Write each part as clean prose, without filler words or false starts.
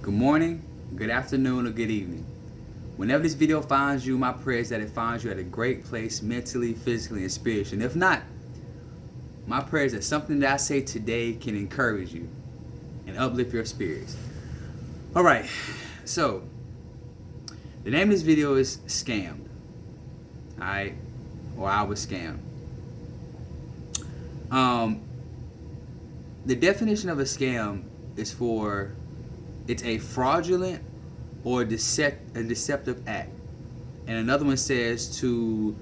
Good morning, good afternoon, or good evening. Whenever this video finds you, my prayer is that it finds you at a great place mentally, physically, and spiritually. And if not, my prayer is that something that I say today can encourage you and uplift your spirits. All right, so the name of this video is Scammed. All right, or I was scammed. The definition of a scam is it's a fraudulent or a deceptive act. And another one says to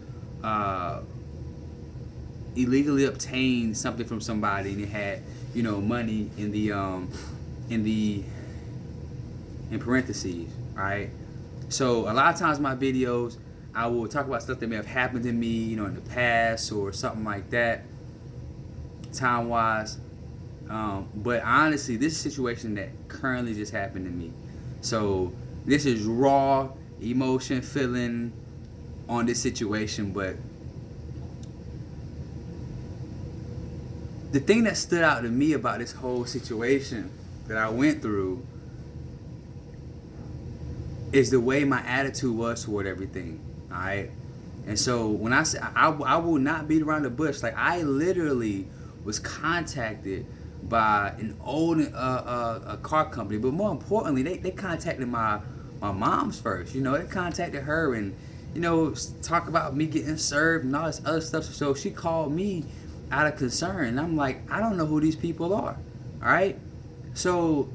illegally obtain something from somebody, and it had, money in parentheses, right? So a lot of times in my videos, I will talk about stuff that may have happened to me, in the past or something like that, time-wise. But honestly, this is a situation that currently just happened to me. So this is raw emotion, feeling on this situation. But the thing that stood out to me about this whole situation that I went through is the way my attitude was toward everything. All right. And so when I say I will not beat around the bush, like I literally was contacted by an old a car company, but more importantly, they contacted my mom's first. They contacted her and talk about me getting served and all this other stuff. So she called me out of concern, and I'm like, I don't know who these people are. All right, so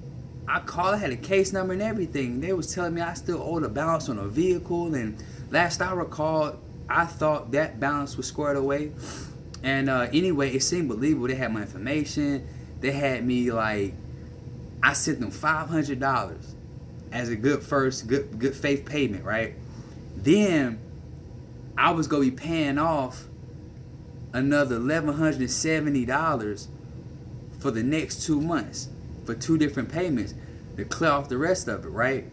I called. I had a case number and everything. They was telling me I still owed a balance on a vehicle, and last I recalled, I thought that balance was squared away. And anyway, it seemed believable. They had my information. They had me I sent them $500 as a good faith payment, right? Then I was gonna be paying off another $1,170 for the next 2 months for 2 different payments to clear off the rest of it, right?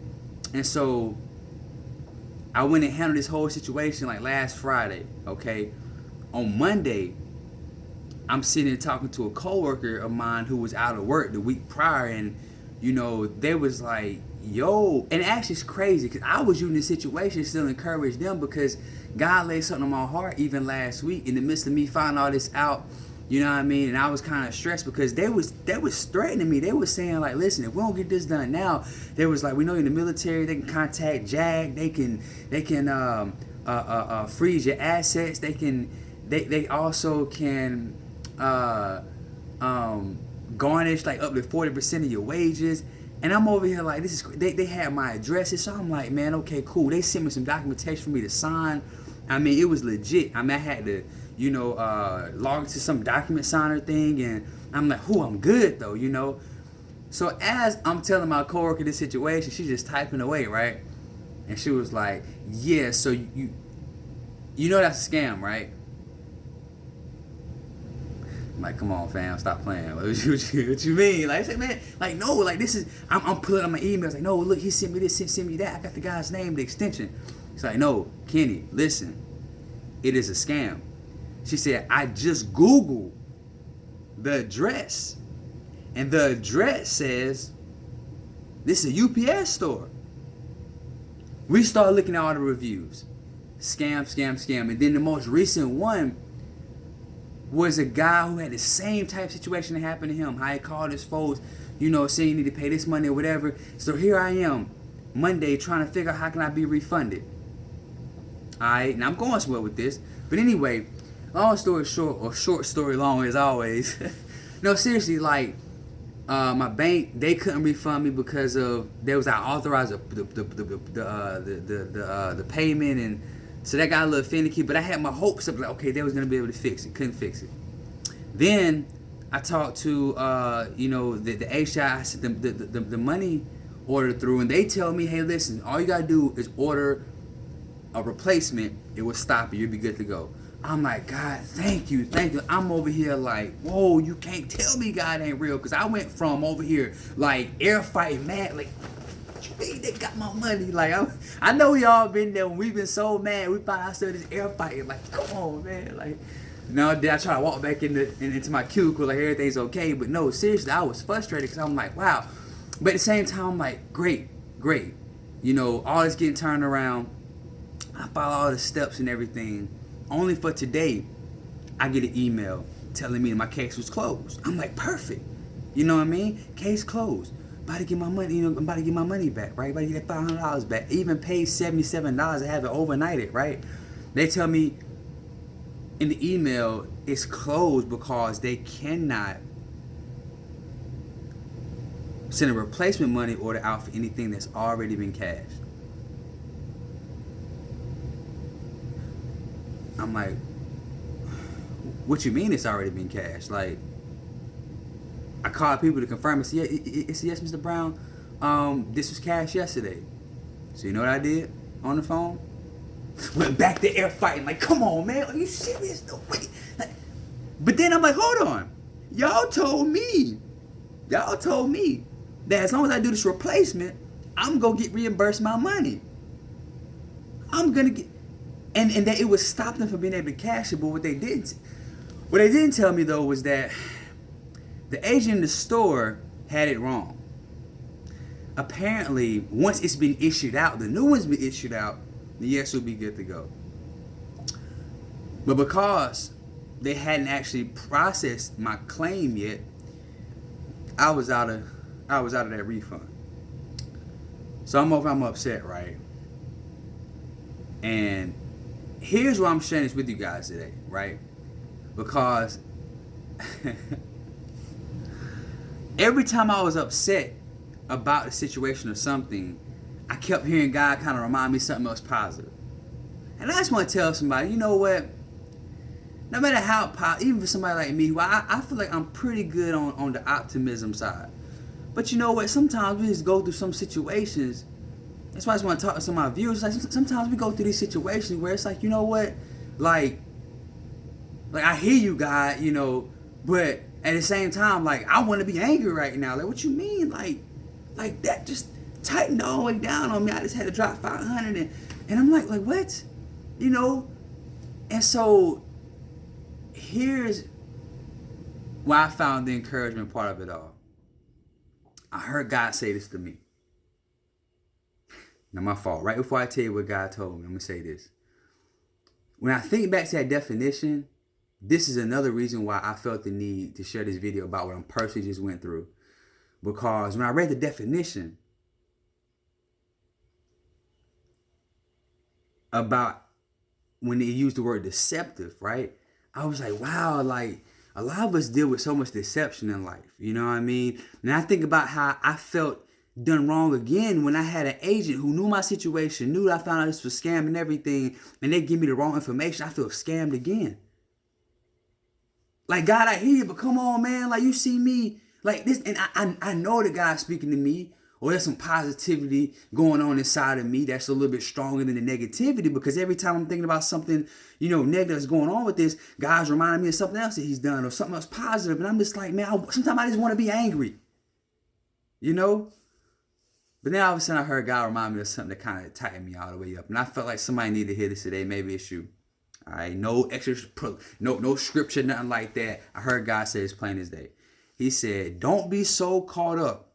And so I went and handled this whole situation last Friday, okay? On Monday, I'm sitting and talking to a coworker of mine who was out of work the week prior, and they was like, yo, and actually it's crazy because I was using this situation to still encourage them because God laid something on my heart even last week in the midst of me finding all this out, you know what I mean? And I was kind of stressed because they was threatening me. They was saying listen, if we don't get this done now, they was like, we know you're in the military, they can contact JAG, they can freeze your assets, they also can garnish up to 40% of your wages. And I'm over here this is, they had my addresses, so I'm like, man, okay, cool. They sent me some documentation for me to sign. I mean, it was legit. I mean, I had to log into some document signer thing, and I'm like, I'm good though, So as I'm telling my coworker this situation, she's just typing away, right? And she was like, yeah, so you know that's a scam, right? I'm like, come on, fam, stop playing. What you mean? I said, man, no, this is, I'm pulling up my emails, no, look, he sent me this, sent me that. I got the guy's name, the extension. She's like, no, Kenny, listen, it is a scam. She said, I just Googled the address, and the address says this is a UPS store. We started looking at all the reviews. Scam, scam, scam. And then the most recent one was a guy who had the same type of situation that happened to him. How he called his folks, saying you need to pay this money or whatever. So here I am, Monday, trying to figure out how can I be refunded. Alright, now I'm going somewhere with this. But anyway, long story short, or short story long as always. No, seriously, my bank, they couldn't refund me because of they was I authorized the payment, and so that got a little finicky. But I had my hopes up okay, they was gonna be able to fix it. Couldn't fix it. Then I talked to the HR. I sent them the money order through, and they tell me, hey, listen, all you gotta do is order a replacement. It will stop it. You'll be good to go. I'm like, God, thank you. I'm over here whoa, you can't tell me God ain't real, because I went from over here air fighting mad, they got my money. I know y'all been there when we've been so mad. We find ourselves this air fighting. Come on, man. No, then I try to walk back into my cubicle everything's okay. But no, seriously, I was frustrated because I'm like, wow, But at the same time, I'm like, great. You know, all this getting turned around. I follow all the steps and everything. Only for today, I get an email telling me that my case was closed. I'm like, perfect. You know what I mean? Case closed. About to get my money, I'm about to get my money back, right? About to get that $500 back. Even paid $77 to have it overnighted, right? They tell me in the email it's closed because they cannot send a replacement money order out for anything that's already been cashed. I'm like, what you mean it's already been cashed? Like, I called people to confirm. I said, it's yes, Mr. Brown. This was cashed yesterday. So you know what I did on the phone? Went back to air fighting. Like, come on, man. Are you serious? No way. Like, but then I'm like, hold on. Y'all told me that as long as I do this replacement, I'm going to get reimbursed my money. I'm going to get... And that it would stop them from being able to cash it. But what they didn't tell me, though, was that the agent in the store had it wrong. Apparently, once it's been issued out, the new one's been issued out, yes, it'll be good to go. But because they hadn't actually processed my claim yet, I was out of that refund. So I'm upset, right? And here's why I'm sharing this with you guys today, right? Because every time I was upset about the situation or something, I kept hearing God kind of remind me something else positive. And I just want to tell somebody, you know what? No matter how even for somebody like me, who I feel like I'm pretty good on the optimism side. But you know what? Sometimes we just go through some situations. That's why I just want to talk to some of my viewers. Like, sometimes we go through these situations where it's like, you know what? Like I hear you, God, you know, but at the same time, like, I want to be angry right now. Like, what you mean? Like that just tightened all the way down on me. I just had to drop 500 and I'm like what? You know? And so here's why I found the encouragement part of it all. I heard God say this to me. Now, my fault. Right before I tell you what God told me, I'm going to say this. When I think back to that definition, this is another reason why I felt the need to share this video about what I'm personally just went through. Because when I read the definition about when they used the word deceptive, right? I was like, wow, like a lot of us deal with so much deception in life. You know what I mean? And I think about how I felt done wrong again when I had an agent who knew my situation, knew that I found out this was scam and everything, and they give me the wrong information. I feel scammed again. Like, God, I hear you, but come on, man. Like, you see me like this, and I know that God's speaking to me, or there's some positivity going on inside of me that's a little bit stronger than the negativity, because every time I'm thinking about something, you know, negative that's going on with this, God's reminding me of something else that he's done or something else positive, and I'm just like, man, sometimes I just want to be angry, you know? But then all of a sudden I heard God remind me of something that kind of tightened me all the way up, and I felt like somebody needed to hear this today. Maybe it's you. All right, no extra, no scripture, nothing like that. I heard God say as plain as day. He said, don't be so caught up.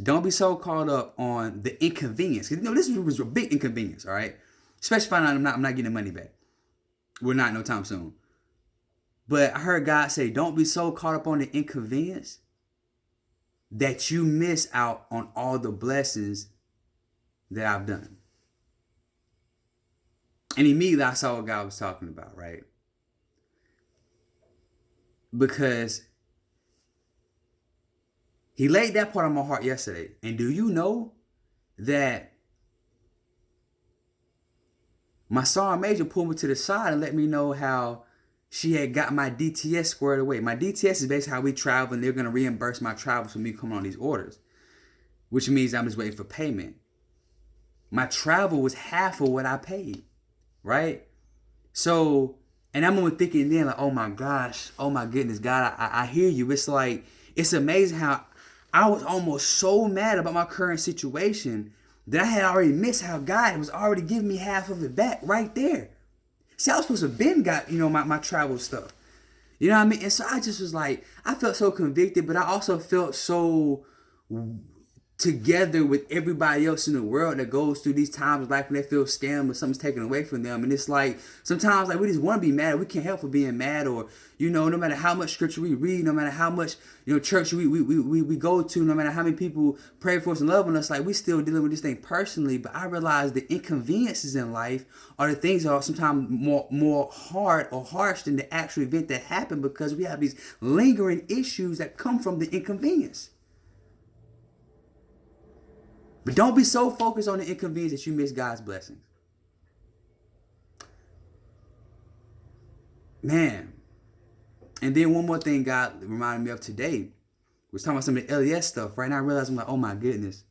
Don't be so caught up on the inconvenience. Because, you know, this was a big inconvenience, all right? Especially if I'm not getting the money back. We're not no time soon. But I heard God say, don't be so caught up on the inconvenience that you miss out on all the blessings that I've done. And immediately I saw what God was talking about, right? Because he laid that part on my heart yesterday. And do you know that my sergeant major pulled me to the side and let me know how she had got my DTS squared away. My DTS is basically how we travel, and they're going to reimburse my travels for me coming on these orders, which means I'm just waiting for payment. My travel was half of what I paid, right? So, and I'm only thinking then like, oh my gosh, oh my goodness, God, I hear you. It's like, it's amazing how I was almost so mad about my current situation that I had already missed how God was already giving me half of it back right there. See, I was supposed to have been got, you know, my travel stuff. You know what I mean? And so I just was like, I felt so convicted, but I also felt so together with everybody else in the world that goes through these times of life when they feel scammed or something's taken away from them. And it's like sometimes like we just want to be mad. We can't help for being mad, or no matter how much scripture we read, no matter how much church we go to, no matter how many people pray for us and love on us, like we still dealing with this thing personally. But I realize the inconveniences in life are the things that are sometimes more hard or harsh than the actual event that happened, because we have these lingering issues that come from the inconvenience. But don't be so focused on the inconvenience that you miss God's blessings. Man. And then one more thing God reminded me of today was talking about some of the LES stuff. Right now I realize I'm like, oh my goodness,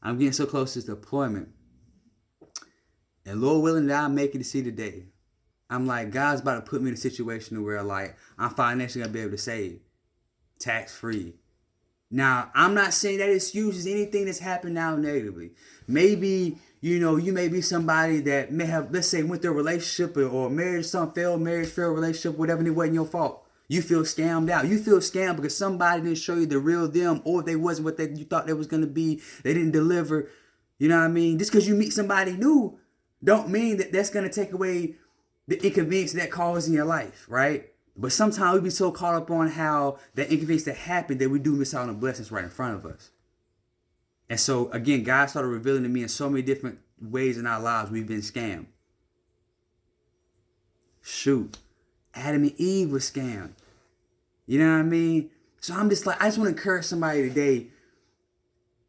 I'm getting so close to this deployment. And Lord willing that I'll make it to see the day. I'm like, God's about to put me in a situation where like I'm financially going to be able to save. Tax free. Now, I'm not saying that excuses anything that's happened now negatively. Maybe, you may be somebody that may have, let's say, went through a relationship or marriage, some failed relationship, whatever, and it wasn't your fault. You feel scammed out. You feel scammed because somebody didn't show you the real them, or if they wasn't what you thought they was going to be, they didn't deliver. You know what I mean? Just because you meet somebody new don't mean that that's going to take away the inconvenience that caused in your life, right? But sometimes we be so caught up on how that inconvenience that happened that we do miss out on the blessings right in front of us. And so, again, God started revealing to me in so many different ways in our lives we've been scammed. Shoot. Adam and Eve were scammed. You know what I mean? So I'm just like, I just want to encourage somebody today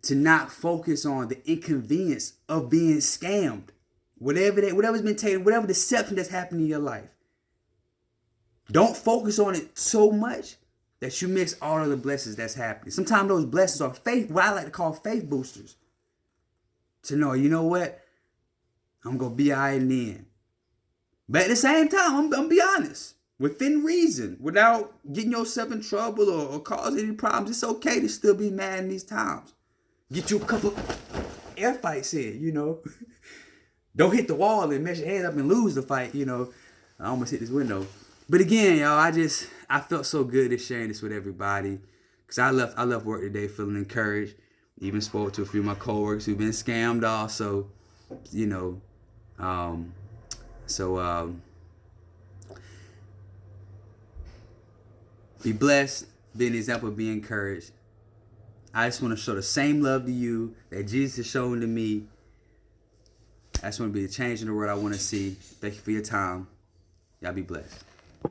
to not focus on the inconvenience of being scammed. Whatever's been taken, whatever deception that's happened in your life. Don't focus on it so much that you miss all of the blessings that's happening. Sometimes those blessings are faith, what I like to call faith boosters. To know, you know what? I'm going to be all right in the end. But at the same time, I'm going to be honest. Within reason, without getting yourself in trouble or causing any problems, it's okay to still be mad in these times. Get you a couple air fights in, Don't hit the wall and mess your head up and lose the fight, I almost hit this window. But again, y'all, I felt so good at sharing this with everybody, because I left work today feeling encouraged. Even spoke to a few of my coworkers who've been scammed also, be blessed, be an example, be encouraged. I just want to show the same love to you that Jesus has shown to me. I just want to be the change in the world I want to see. Thank you for your time. Y'all be blessed.